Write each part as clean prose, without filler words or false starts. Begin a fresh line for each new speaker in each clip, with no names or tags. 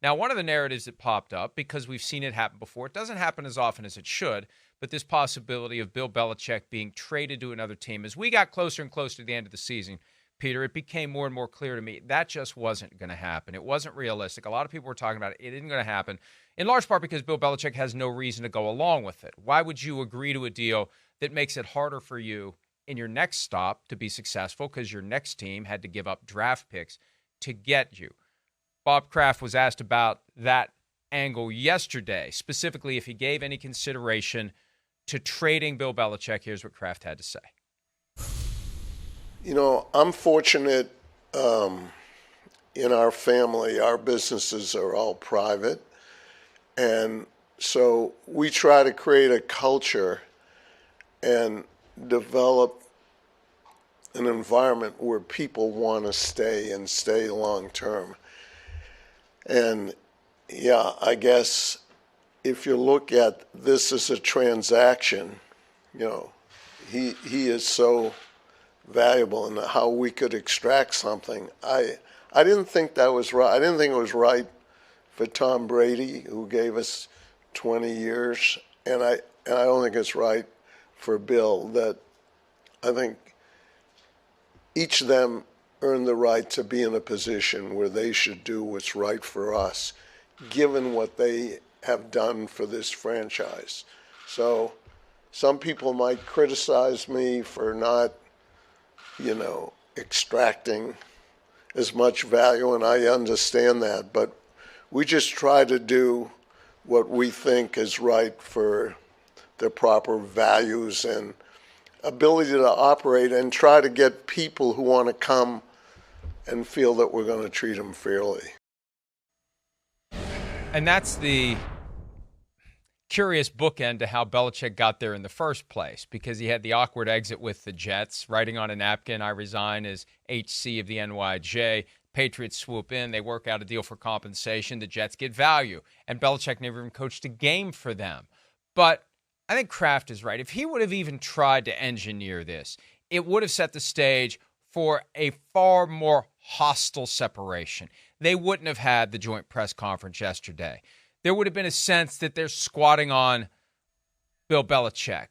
Now, one of the narratives that popped up, because we've seen it happen before, it doesn't happen as often as it should, but this possibility of Bill Belichick being traded to another team. As we got closer and closer to the end of the season, Peter, it became more and more clear to me that just wasn't going to happen. It wasn't realistic. A lot of people were talking about it. It isn't going to happen, in large part because Bill Belichick has no reason to go along with it. Why would you agree to a deal that makes it harder for you in your next stop to be successful because your next team had to give up draft picks to get you? Bob Kraft was asked about that angle yesterday, specifically if he gave any consideration to trading Bill Belichick. Here's what Kraft had to say.
You know, I'm fortunate in our family. Our businesses are all private. And so we try to create a culture and develop an environment where people want to stay and stay long term. And yeah, I guess if you look at this as a transaction, you know, he is so valuable in how we could extract something. I didn't think that was right. I didn't think it was right for Tom Brady, who gave us 20 years, and I don't think it's right for Bill. That I think each of them earned the right to be in a position where they should do what's right for us, given what they have done for this franchise. So some people might criticize me for not, extracting as much value, and I understand that, but we just try to do what we think is right for the proper values and ability to operate, and try to get people who want to come and feel that we're going to treat them fairly.
And that's the curious bookend to how Belichick got there in the first place, because he had the awkward exit with the Jets, writing on a napkin, "I resign as HC of the NYJ." Patriots swoop in. They work out a deal for compensation. The Jets get value. And Belichick never even coached a game for them. But I think Kraft is right. If he would have even tried to engineer this, it would have set the stage for a far more hostile separation. They wouldn't have had the joint press conference yesterday. There would have been a sense that they're squatting on Bill Belichick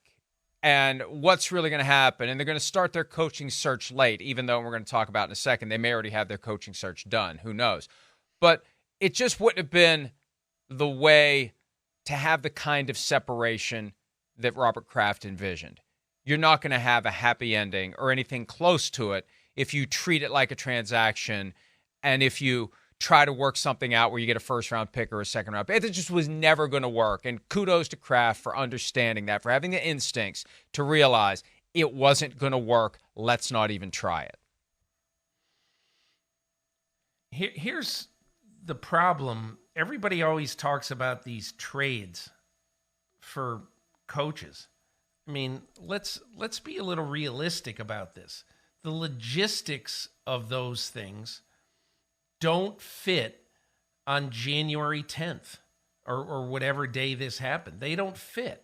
and what's really going to happen. And they're going to start their coaching search late, even though we're going to talk about in a second, they may already have their coaching search done. Who knows? But it just wouldn't have been the way to have the kind of separation that Robert Kraft envisioned. You're not going to have a happy ending or anything close to it if you treat it like a transaction and if you try to work something out where you get a first-round pick or a second-round pick. It just was never going to work. And kudos to Kraft for understanding that, for having the instincts to realize it wasn't going to work. Let's not even try it.
Here's the problem. Everybody always talks about these trades for coaches. I mean, let's be a little realistic about this. The logistics of those things don't fit on January 10th or whatever day this happened. They don't fit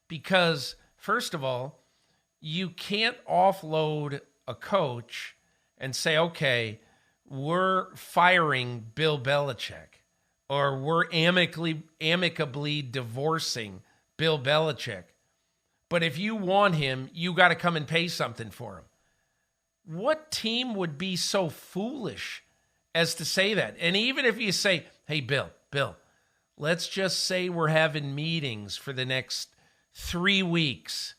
because, first of all, you can't offload a coach and say, okay, we're firing Bill Belichick or we're amicably divorcing Bill Belichick. But if you want him, you got to come and pay something for him. What team would be so foolish as to say that? And even if you say, hey, Bill, let's just say we're having meetings for the next 3 weeks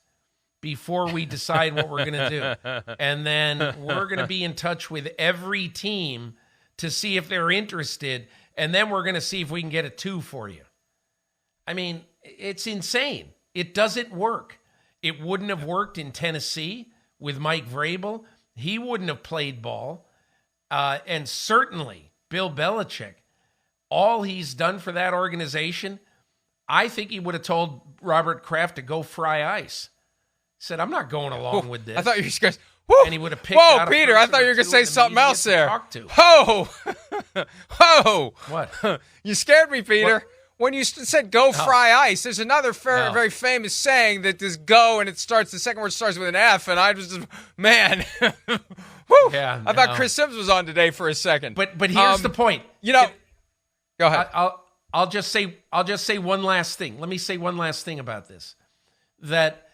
before we decide what we're going to do. And then we're going to be in touch with every team to see if they're interested. And then we're going to see if we can get a 2 for you. I mean, it's insane. It doesn't work. It wouldn't have worked in Tennessee with Mike Vrabel. He wouldn't have played ball. And certainly Bill Belichick, all he's done for that organization, I think he would have told Robert Kraft to go fry ice. He said, I'm not going along with this.
I thought you were just going to...
And he would have picked out a
Peter, I thought you were going to say something else there. Ho!
What?
You scared me, Peter.
What?
When you said go fry ice, there's another very famous saying that is go, and the second word starts with an F, and I was just, man. Whew.
Yeah,
I thought Chris Sims was on today for a second.
But here's the point.
Go ahead.
I'll just say one last thing. Let me say one last thing about this. That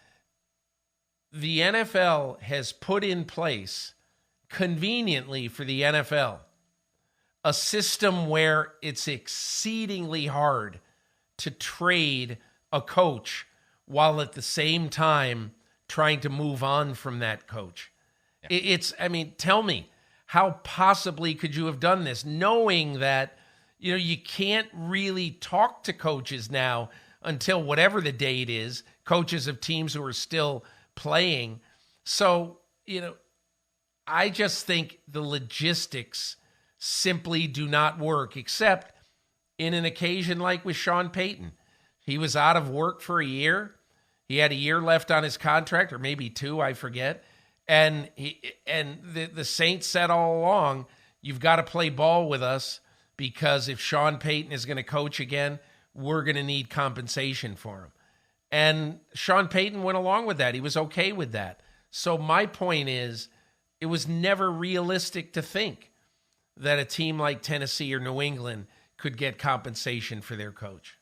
the NFL has put in place, conveniently for the NFL, a system where it's exceedingly hard to trade a coach while at the same time trying to move on from that coach. Yeah. Tell me, how possibly could you have done this, knowing that, you can't really talk to coaches now until whatever the date is, coaches of teams who are still playing. So, I just think the logistics simply do not work, except in an occasion like with Sean Payton. He was out of work for a year. He had a year left on his contract, or maybe 2, I forget. And the Saints said all along, you've got to play ball with us, because if Sean Payton is going to coach again, we're going to need compensation for him. And Sean Payton went along with that. He was okay with that. So my point is, it was never realistic to think that a team like Tennessee or New England could get compensation for their coach.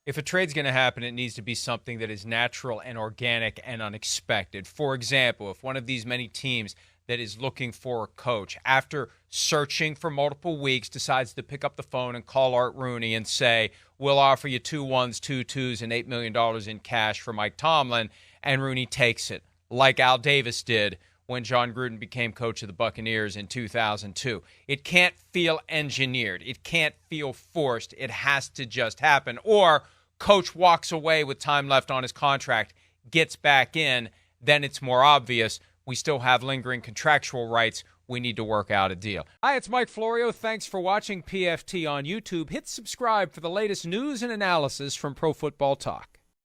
If a trade's going to happen, it needs to be something that is natural and organic and unexpected. For example, if one of these many teams that is looking for a coach, after searching for multiple weeks, decides to pick up the phone and call Art Rooney and say, we'll offer you 2 1s, 2 2s, and $8 million in cash for Mike Tomlin, and Rooney takes it, like Al Davis did when John Gruden became coach of the Buccaneers in 2002. It can't feel engineered. It can't feel forced. It has to just happen. Or coach walks away with time left on his contract, gets back in, then it's more obvious. We still have lingering contractual rights. We need to work out a deal. Hi, it's Mike Florio. Thanks for watching PFT on YouTube. Hit subscribe for the latest news and analysis from Pro Football Talk.